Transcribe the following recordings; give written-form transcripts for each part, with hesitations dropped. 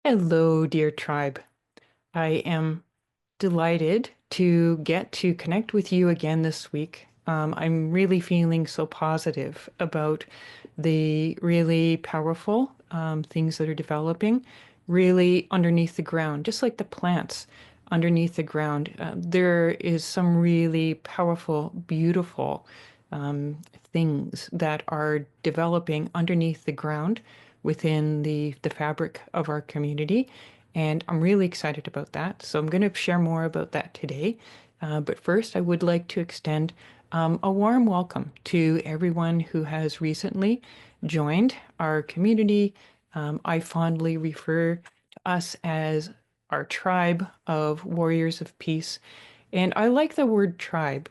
Hello, dear tribe. I am delighted to get to connect with you again this week. I'm really feeling so positive about the really powerful things that are developing really underneath the ground, just like the plants underneath the ground. There is some really powerful, beautiful things that are developing underneath the ground within the fabric of our community. And I'm really excited about that. So I'm going to share more about that today. But first, I would like to extend a warm welcome to everyone who has recently joined our community. I fondly refer to us as our tribe of warriors of peace. And I like the word tribe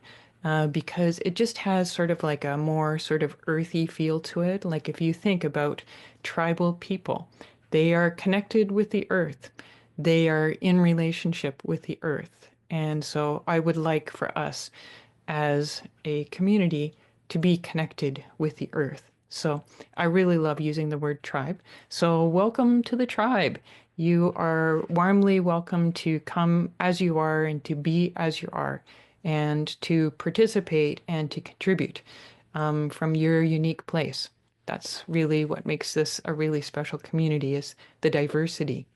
because it just has sort of like a more sort of earthy feel to it. Like if you think about tribal people, they are connected with the earth. They are in relationship with the earth. And so I would like for us as a community to be connected with the earth. So I really love using the word tribe. So welcome to the tribe. You are warmly welcome to come as you are and to be as you are and to participate and to contribute from your unique place. That's really what makes this a really special community is the diversity.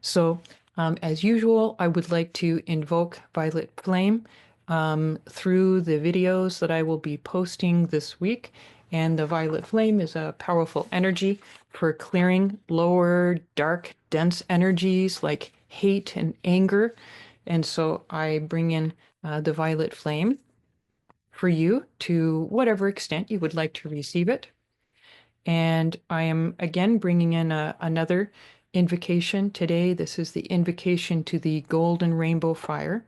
So, as usual, I would like to invoke Violet Flame through the videos that I will be posting this week. And the Violet Flame is a powerful energy for clearing lower, dark, dense energies like hate and anger. And so I bring in the Violet Flame for you to whatever extent you would like to receive it. And I am again bringing in another invocation today. This is the invocation to the golden rainbow fire.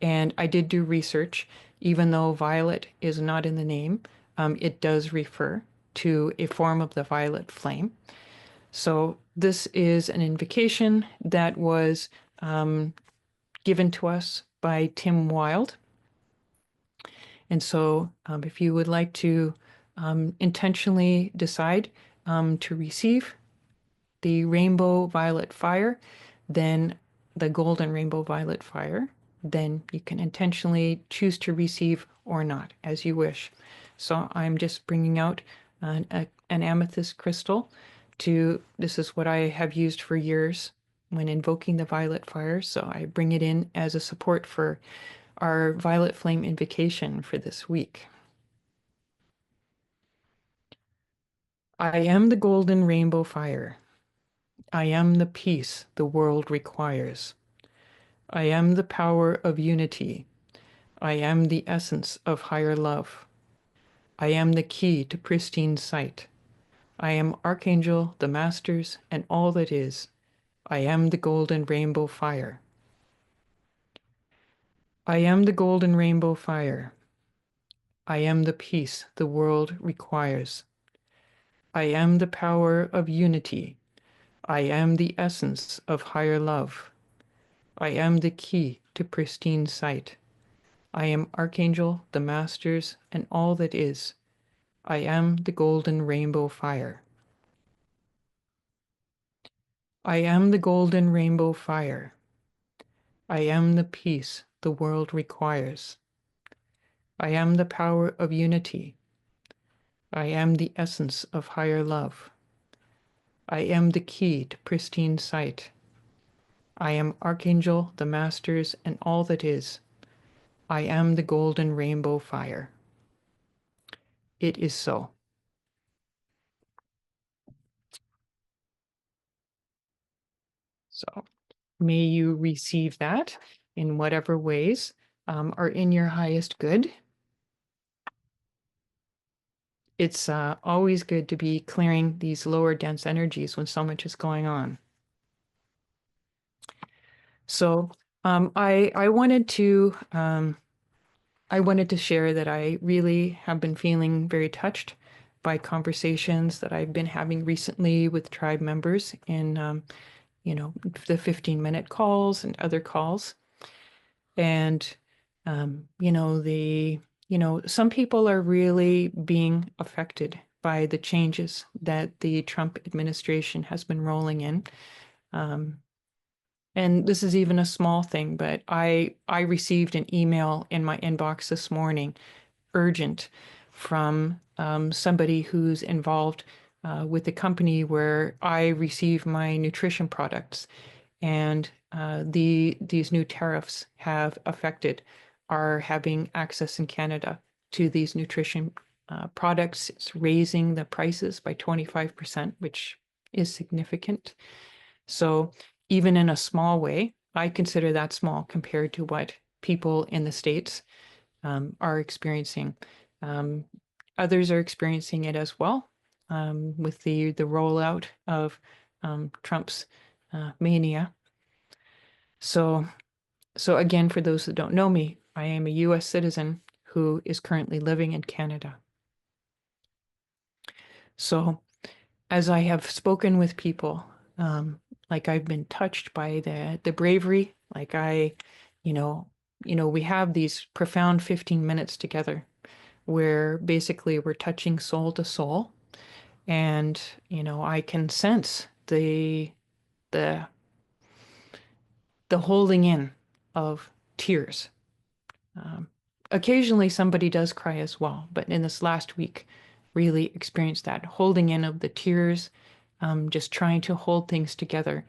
And I did do research, even though violet is not in the name, it does refer to a form of the violet flame. So this is an invocation that was given to us by Tim Wilde. And so if you would like to intentionally decide to receive the rainbow violet fire, then the golden rainbow violet fire, then you can intentionally choose to receive or not as you wish. So I'm just bringing out an amethyst crystal this is what I have used for years when invoking the violet fire. So I bring it in as a support for our violet flame invocation for this week. I am the golden rainbow fire. I am the peace the world requires. I am the power of unity. I am the essence of higher love. I am the key to pristine sight. I am Archangel, the Masters, and all that is. I am the golden rainbow fire. I am the golden rainbow fire. I am the peace the world requires. I am the power of unity. I am the essence of higher love. I am the key to pristine sight. I am Archangel, the Masters, and all that is. I am the golden rainbow fire. I am the golden rainbow fire. I am the peace the world requires. I am the power of unity. I am the essence of higher love. I am the key to pristine sight. I am Archangel, the Masters, and all that is. I am the golden rainbow fire. It is so. So may you receive that in whatever ways are in your highest good. It's always good to be clearing these lower dense energies when so much is going on. So I wanted to share that I really have been feeling very touched by conversations that I've been having recently with tribe members in the 15-minute calls and other calls. And some people are really being affected by the changes that the Trump administration has been rolling in. And this is even a small thing, but I received an email in my inbox this morning, urgent, from somebody who's involved with the company where I receive my nutrition products. And these new tariffs have affected our having access in Canada to these nutrition products. It's raising the prices by 25%, which is significant. So even in a small way, I consider that small compared to what people in the States are experiencing. Um, Others are experiencing it as well with the rollout of Trump's mania. So again, for those that don't know me, I am a US citizen who is currently living in Canada. So as I have spoken with people, like I've been touched by the bravery, like we have these profound 15 minutes together where basically we're touching soul to soul. And, I can sense the holding in of tears. Um, Occasionally somebody does cry as well, but in this last week, really experienced that holding in of the tears, just trying to hold things together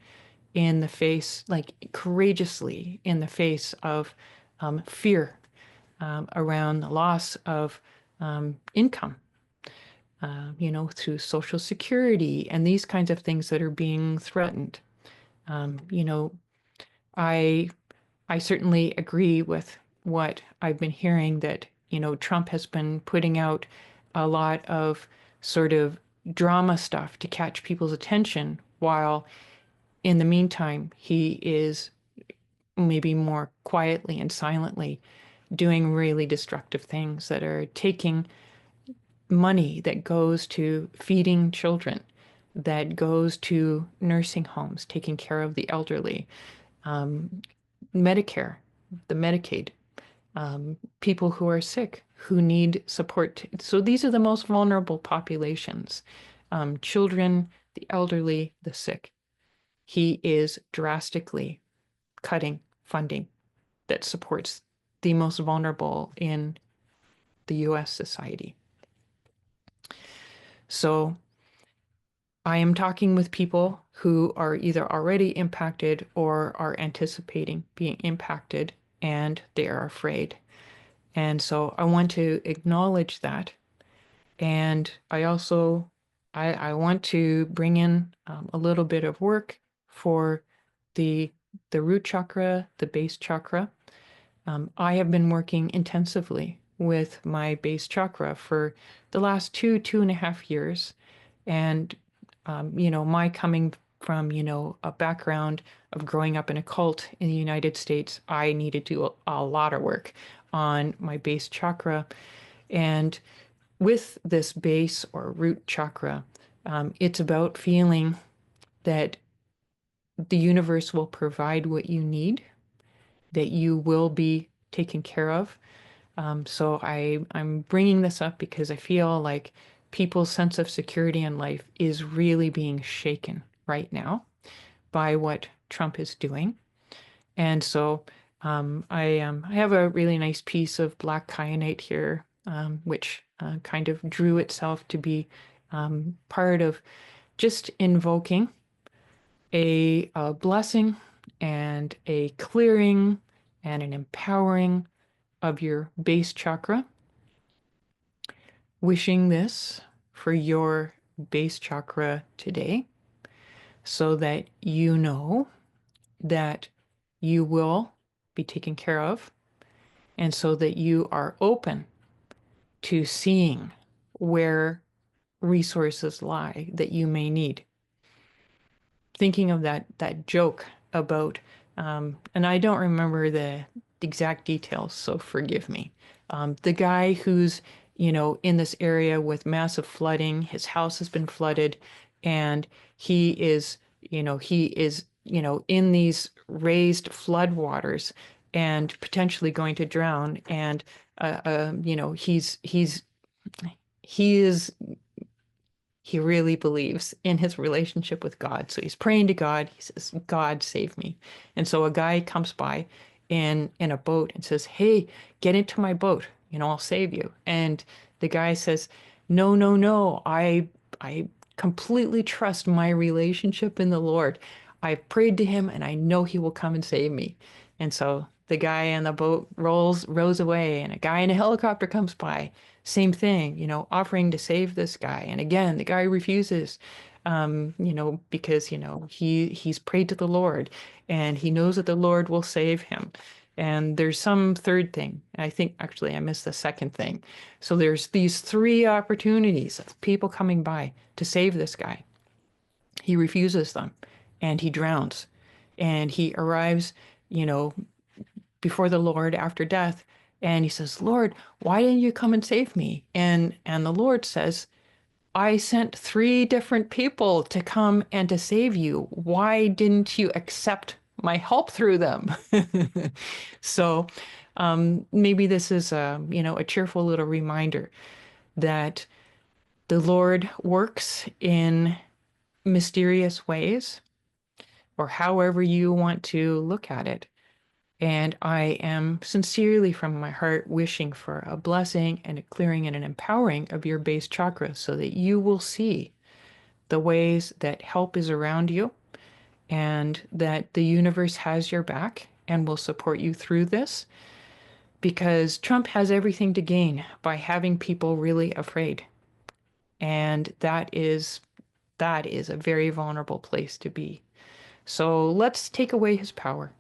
in the face, like courageously in the face of fear around the loss of income, through Social Security and these kinds of things that are being threatened. You know, I I certainly agree with what I've been hearing that, Trump has been putting out a lot of sort of drama stuff to catch people's attention, while in the meantime, he is maybe more quietly and silently doing really destructive things that are taking money that goes to feeding children, that goes to nursing homes, taking care of the elderly, Medicare, the Medicaid, people who are sick, who need support. So these are the most vulnerable populations, children, the elderly, the sick. He is drastically cutting funding that supports the most vulnerable in the US society. So I am talking with people who are either already impacted or are anticipating being impacted, and they are afraid. And so I want to acknowledge that. And I also I want to bring in a little bit of work for the root chakra, the base chakra. I have been working intensively with my base chakra for the last 2.5 years. And, my coming from, a background of growing up in a cult in the United States, I needed to do a lot of work on my base chakra. And with this base or root chakra, it's about feeling that the universe will provide what you need, that you will be taken care of. So I'm bringing this up because I feel like people's sense of security in life is really being shaken right now by what Trump is doing. And so I have a really nice piece of black kyanite here, which kind of drew itself to be part of just invoking a blessing and a clearing and an empowering of your base chakra. Wishing this for your base chakra today so that you know that you will be taken care of, and so that you are open to seeing where resources lie that you may need. Thinking of that joke about, and I don't remember the exact details, so forgive me. The guy who's, in this area with massive flooding, his house has been flooded, and he is in these raised floodwaters and potentially going to drown. And, he is he really believes in his relationship with God. So he's praying to God. He says, God, save me. And so a guy comes by in a boat and says, hey, get into my boat. I'll save you. And the guy says, no, no, no. I completely trust my relationship in the Lord. I've prayed to him and I know he will come and save me. And so the guy in the boat rows away, and a guy in a helicopter comes by. Same thing, offering to save this guy. And again, the guy refuses, because, he's prayed to the Lord and he knows that the Lord will save him. And there's some third thing. I think actually I missed the second thing. So there's these three opportunities of people coming by to save this guy. He refuses them and he drowns. And he arrives, you know, before the Lord after death. And he says, Lord, why didn't you come and save me? And the Lord says, I sent three different people to come and to save you. Why didn't you accept my help through them? So maybe this is a cheerful little reminder that the Lord works in mysterious ways, or however you want to look at it. And I am sincerely from my heart wishing for a blessing and a clearing and an empowering of your base chakra so that you will see the ways that help is around you and that the universe has your back and will support you through this, because Trump has everything to gain by having people really afraid. And that is a very vulnerable place to be. So let's take away his power.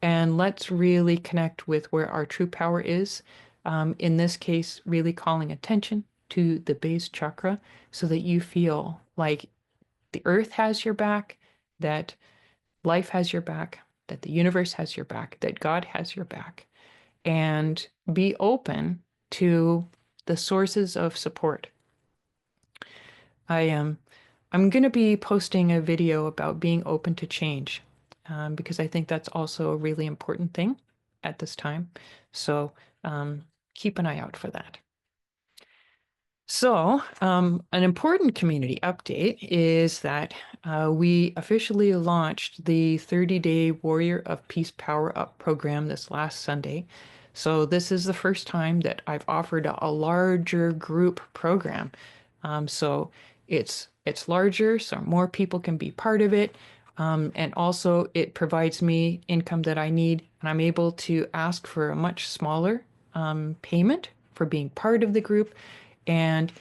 And let's really connect with where our true power is. In this case, really calling attention to the base chakra so that you feel like the earth has your back, that life has your back, that the universe has your back, that God has your back, and be open to the sources of support. I am I'm going to be posting a video about being open to change, because I think that's also a really important thing at this time. So keep an eye out for that. So an important community update is that we officially launched the 30-day Warrior of Peace Power Up program this last Sunday. So this is the first time that I've offered a larger group program. So it's larger, so more people can be part of it. And also it provides me income that I need, and I'm able to ask for a much smaller payment for being part of the group. And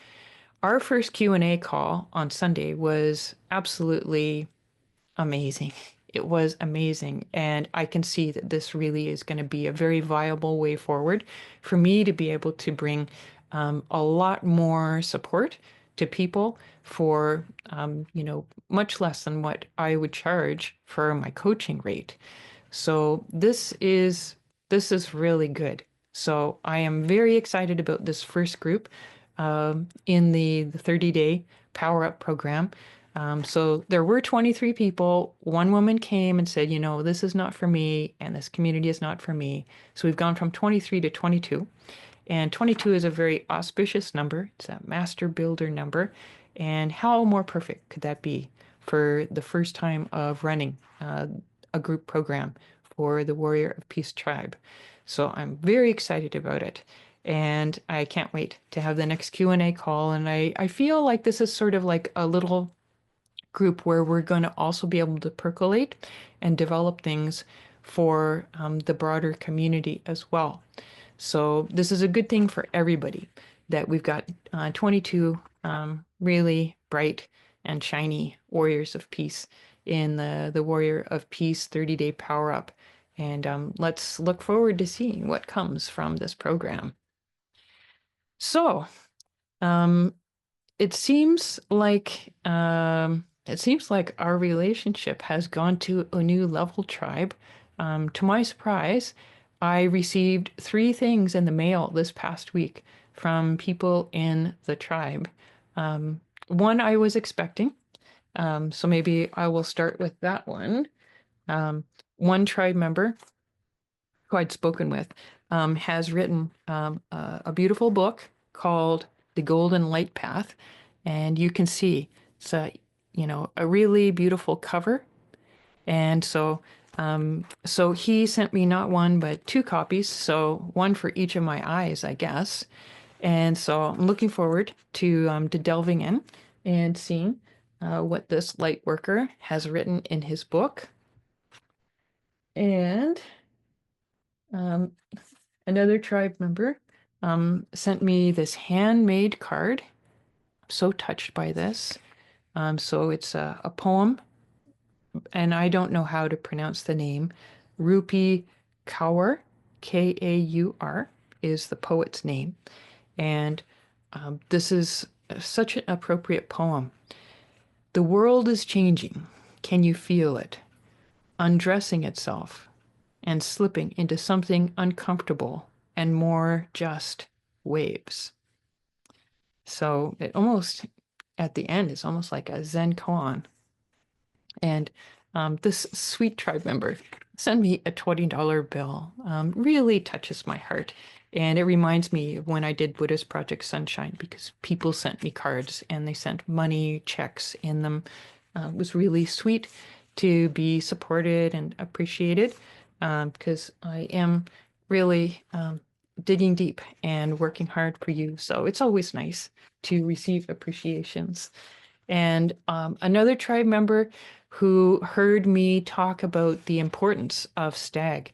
our first Q&A call on Sunday was absolutely amazing. It was amazing. And I can see that this really is going to be a very viable way forward for me to be able to bring a lot more support to people for, much less than what I would charge for my coaching rate. So this is really good. So I am very excited about this first group in the 30-day Power Up program. So there were 23 people. One woman came and said, this is not for me, and this community is not for me. So we've gone from 23 to 22. And 22 is a very auspicious number. It's a master builder number. And how more perfect could that be for the first time of running a group program for the Warrior of Peace Tribe? So I'm very excited about it. And I can't wait to have the next Q&A call. And I feel like this is sort of like a little group where we're going to also be able to percolate and develop things for the broader community as well. So this is a good thing for everybody that we've got 22 really bright and shiny warriors of peace in the Warrior of Peace 30-day Power Up. And let's look forward to seeing what comes from this program. So it seems like our relationship has gone to a new level, tribe. To my surprise, I received 3 things in the mail this past week from people in the tribe. One I was expecting, so maybe I will start with that one. One tribe member who I'd spoken with has written a beautiful book called The Golden Light Path. And you can see it's a really beautiful cover. And so he sent me not one, but two copies. So one for each of my eyes, I guess. And so I'm looking forward to delving in and seeing what this light worker has written in his book. And um, another tribe member sent me this handmade card. I'm so touched by this. So it's a poem, and I don't know how to pronounce the name. Rupi Kaur, Kaur, is the poet's name. And this is such an appropriate poem. The world is changing. Can you feel it? Undressing itself and slipping into something uncomfortable and more just waves. So it almost, at the end, is almost like a Zen koan. And this sweet tribe member sent me a $20 bill. Really touches my heart. And it reminds me of when I did Buddhist Project Sunshine, because people sent me cards and they sent money, checks in them. It was really sweet to be supported and appreciated, because I am really digging deep and working hard for you. So it's always nice to receive appreciations. And another tribe member who heard me talk about the importance of stag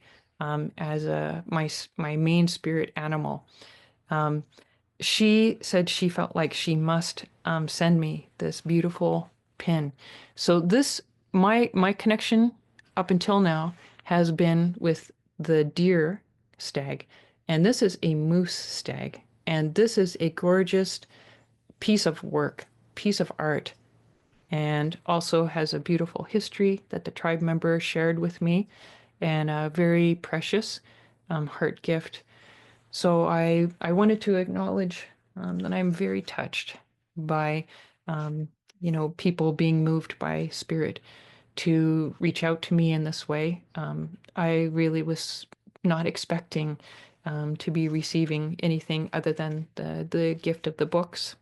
as my main spirit animal. Um, she said she felt like she must send me this beautiful pin. So this my connection up until now has been with the deer stag, and this is a moose stag, and this is a gorgeous piece of work, piece of art, and also has a beautiful history that the tribe member shared with me, and a very precious heart gift. So I wanted to acknowledge that I'm very touched by people being moved by spirit to reach out to me in this way. I really was not expecting to be receiving anything other than the gift of the books.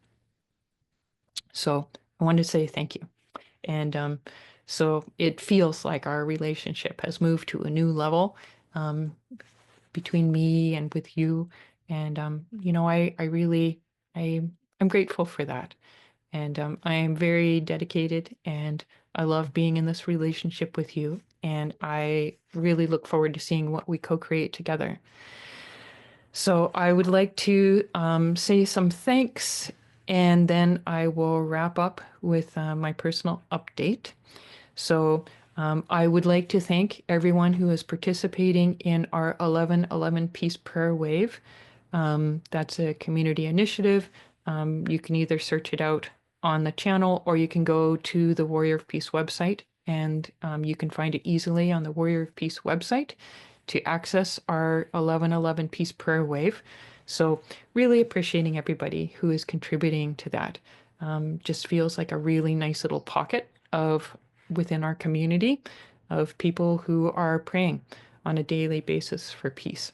So I wanted to say thank you. And so it feels like our relationship has moved to a new level um, between me and with you. And I really I'm grateful for that. And I am very dedicated, and I love being in this relationship with you. And I really look forward to seeing what we co-create together. So I would like to say some thanks, and then I will wrap up with my personal update. So I would like to thank everyone who is participating in our 1111 Peace Prayer Wave. That's a community initiative. You can either search it out on the channel, or you can go to the Warrior of Peace website, and you can find it easily on the Warrior of Peace website to access our 1111 Peace Prayer Wave. So really appreciating everybody who is contributing to that. Just feels like a really nice little pocket of within our community of people who are praying on a daily basis for peace.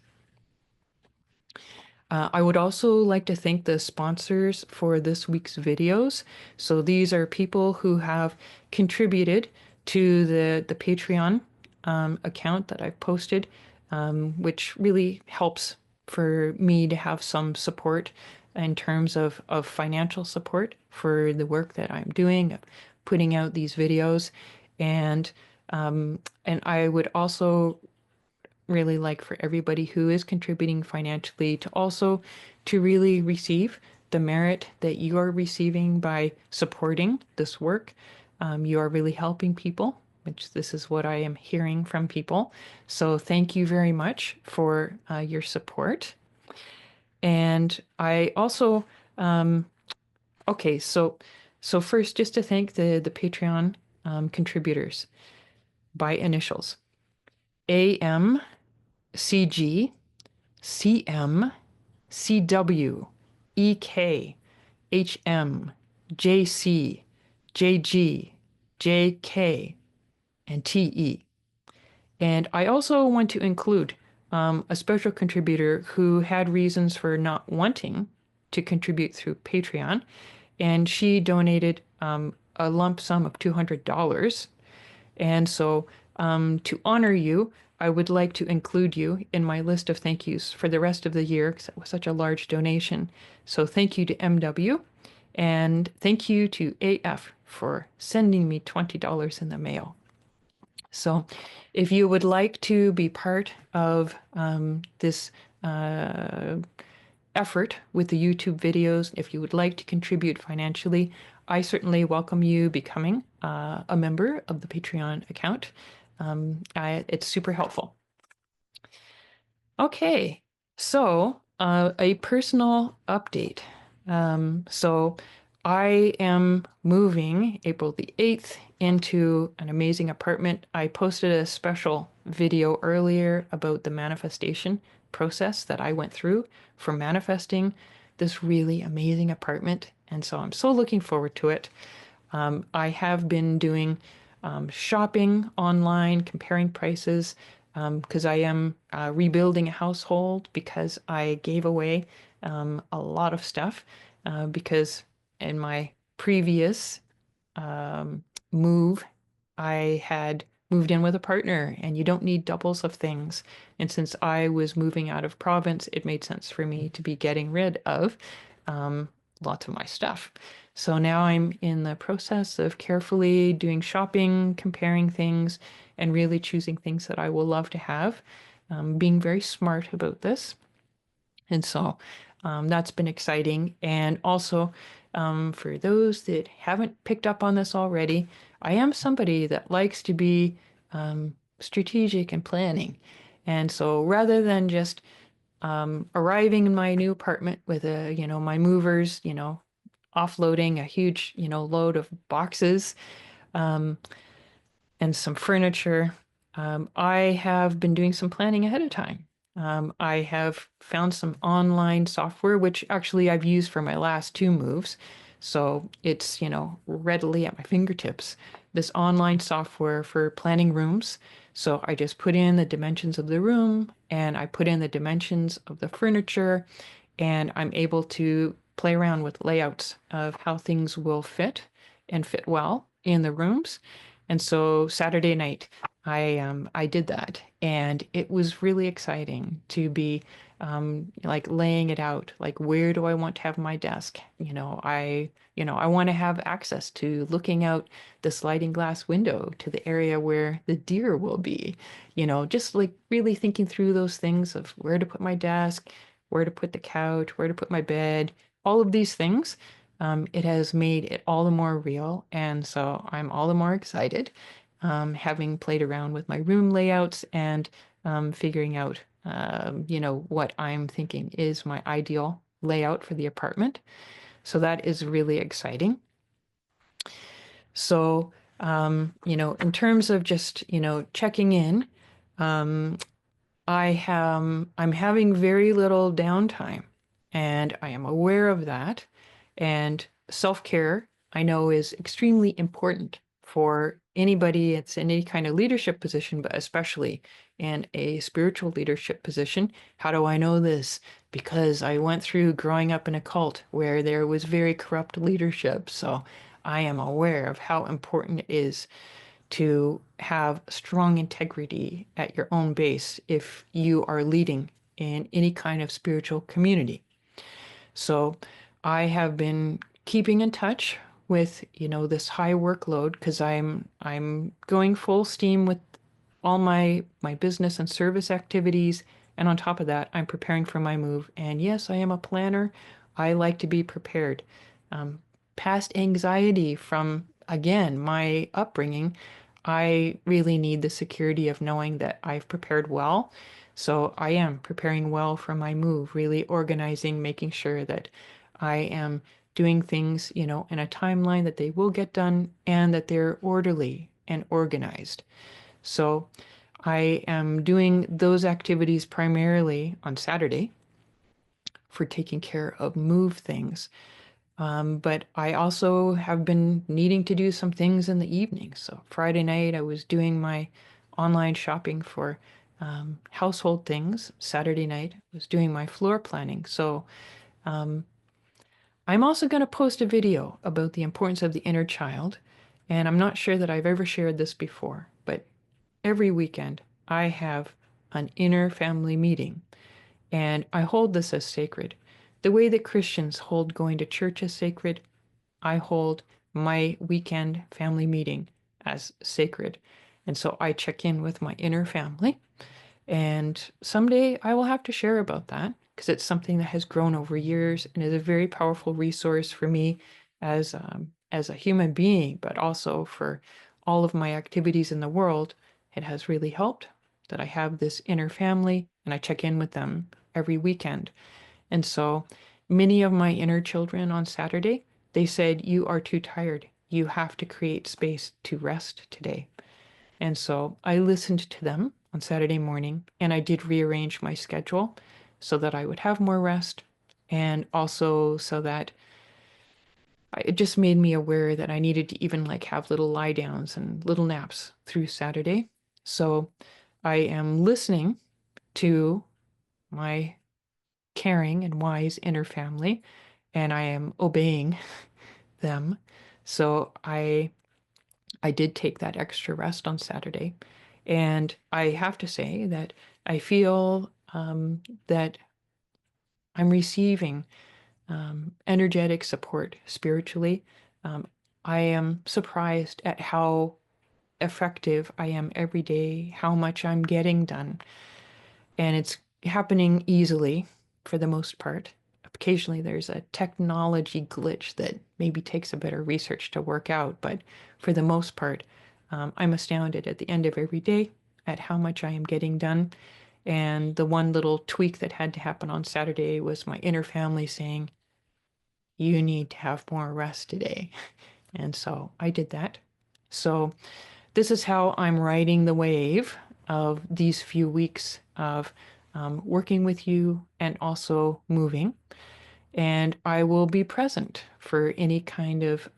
I would also like to thank the sponsors for this week's videos. So these are people who have contributed to the Patreon account that I've posted, which really helps for me to have some support in terms of financial support for the work that I'm doing, of putting out these videos. And and I would also really like for everybody who is contributing financially to also to really receive the merit that you are receiving by supporting this work. You are really helping people, which this is what I am hearing from people. So thank you very much for your support. And I also, okay, so first, just to thank the Patreon contributors by initials: AM, CG, CM, CW, EK, HM, JC, JG, JK, and TE. And I also want to include a special contributor who had reasons for not wanting to contribute through Patreon. and she donated a lump sum of $200. And so, to honor you, I would like to include you in my list of thank yous for the rest of the year because it was such a large donation. So, thank you to MW, and thank you to AF for sending me $20 in the mail. So, if you would like to be part of this uh, effort with the YouTube videos, if you would like to contribute financially, I certainly welcome you becoming a member of the Patreon account. It's super helpful. Okay, so a personal update. So I am moving April the 8th into an amazing apartment. I posted a special video earlier about the manifestation process that I went through for manifesting this really amazing apartment. And so I'm so looking forward to it. I have been doing shopping online, comparing prices, because I am rebuilding a household because I gave away a lot of stuff because in my previous um, move, I had moved in with a partner, and you don't need doubles of things. And since I was moving out of province, it made sense for me to be getting rid of um, lots of my stuff. So now I'm in the process of carefully doing shopping, comparing things, and really choosing things that I will love to have, being very smart about this. And so that's been exciting. And also, for those that haven't picked up on this already, I am somebody that likes to be strategic and planning. And so rather than just arriving in my new apartment with my movers, offloading a huge, load of boxes, um, and some furniture. I have been doing some planning ahead of time. I have found some online software, which actually I've used for my last two moves. So it's, readily at my fingertips. This online software for planning rooms. So I just put in the dimensions of the room and I put in the dimensions of the furniture, and I'm able to play around with layouts of how things will fit and fit well in the rooms. And so Saturday night, I did that, and it was really exciting to be like laying it out. Like, where do I want to have my desk? I want to have access to looking out the sliding glass window to the area where the deer will be. Just like really thinking through those things of where to put my desk, where to put the couch, where to put my bed, all of these things. It has made it all the more real. And so I'm all the more excited, having played around with my room layouts and figuring out, what I'm thinking is my ideal layout for the apartment. So that is really exciting. So, in terms of just, checking in, um, I'm having very little downtime, and I am aware of that. And self-care, I know, is extremely important for anybody that's in any kind of leadership position, but especially in a spiritual leadership position. How do I know this? Because I went through growing up in a cult where there was very corrupt leadership. So I am aware of how important it is to have strong integrity at your own base if you are leading in any kind of spiritual community. So I have been keeping in touch with, this high workload because I'm going full steam with all my business and service activities. And on top of that, I'm preparing for my move. And yes, I am a planner. I like to be prepared. Um, Past anxiety from, again, my upbringing, I really need the security of knowing that I've prepared well. So I am preparing well for my move, really organizing, making sure that I am doing things, in a timeline that they will get done and that they're orderly and organized. So I am doing those activities primarily on Saturday for taking care of move things. But I also have been needing to do some things in the evening. So Friday night, I was doing my online shopping for household things. Saturday night, I was doing my floor planning. So I'm also going to post a video about the importance of the inner child. And I'm not sure that I've ever shared this before, but every weekend I have an inner family meeting, and I hold this as sacred. The way that Christians hold going to church as sacred, I hold my weekend family meeting as sacred. And so I check in with my inner family. And someday I will have to share about that because it's something that has grown over years and is a very powerful resource for me as a human being, but also for all of my activities in the world. It has really helped that I have this inner family and I check in with them every weekend. And so many of my inner children on Saturday, they said, "You are too tired. You have to create space to rest today." And so I listened to them on Saturday morning and I did rearrange my schedule so that I would have more rest, and also so that it just made me aware that I needed to even like have little lie downs and little naps through Saturday. So I am listening to my caring and wise inner family, and I am obeying them. So I did take that extra rest on Saturday. And I have to say that I feel that I'm receiving energetic support spiritually. Um, I am surprised at how effective I am every day, how much I'm getting done. And it's happening easily for the most part. Occasionally, there's a technology glitch that maybe takes a bit of research to work out, but for the most part, I'm astounded at the end of every day at how much I am getting done. And the one little tweak that had to happen on Saturday was my inner family saying, "You need to have more rest today." And so I did that. So this is how I'm riding the wave of these few weeks of working with you and also moving. And I will be present for any kind of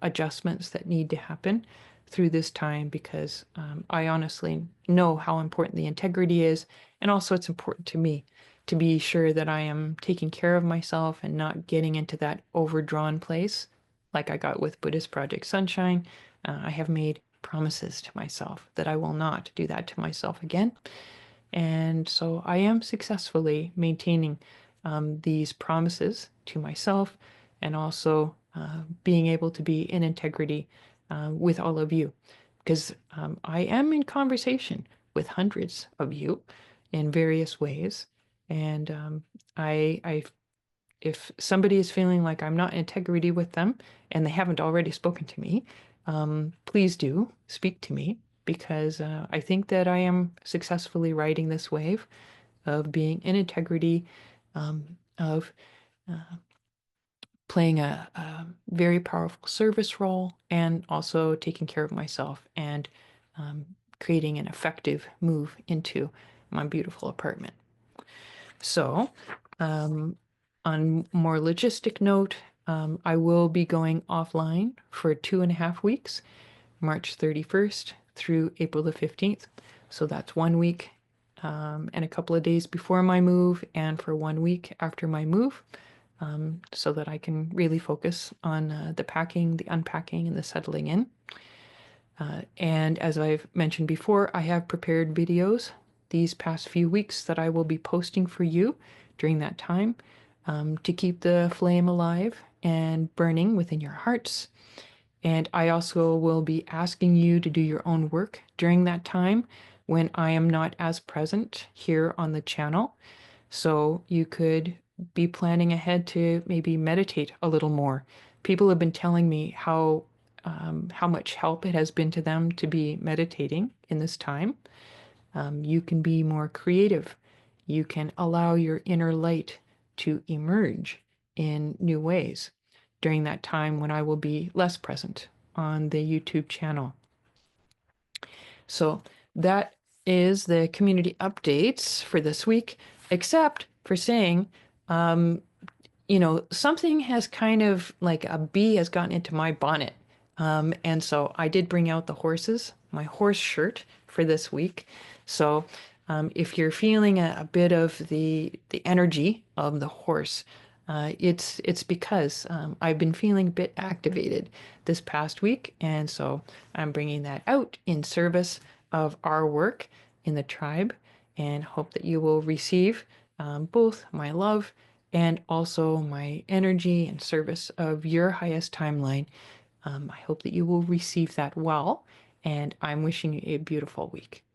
adjustments that need to happen through this time because I honestly know how important the integrity is. And also, it's important to me to be sure that I am taking care of myself and not getting into that overdrawn place like I got with Buddhist Project Sunshine. I have made promises to myself that I will not do that to myself again. And so I am successfully maintaining these promises to myself and also being able to be in integrity with all of you. Because I am in conversation with hundreds of you in various ways. And if somebody is feeling like I'm not in integrity with them and they haven't already spoken to me, please do speak to me because I think that I am successfully riding this wave of being in integrity, of playing a very powerful service role, and also taking care of myself and um, creating an effective move into my beautiful apartment. So, on more logistic note, I will be going offline for 2.5 weeks, March 31st through April the 15th. So that's 1 week and a couple of days before my move, and for 1 week after my move, so that I can really focus on the packing, the unpacking, and the settling in. And as I've mentioned before, I have prepared videos these past few weeks that I will be posting for you during that time to keep the flame alive and burning within your hearts. And I also will be asking you to do your own work during that time when I am not as present here on the channel. So you could be planning ahead to maybe meditate a little more. People have been telling me how much help it has been to them to be meditating in this time. You can be more creative. You can allow your inner light to emerge in new ways during that time when I will be less present on the YouTube channel. So that is the community updates for this week, except for saying, something has kind of like a bee has gotten into my bonnet. And so I did bring out the horses, my horse shirt for this week. So if you're feeling a bit of the energy of the horse, It's because I've been feeling a bit activated this past week, and so I'm bringing that out in service of our work in the tribe, and hope that you will receive both my love and also my energy and service of your highest timeline. I hope that you will receive that well, and I'm wishing you a beautiful week.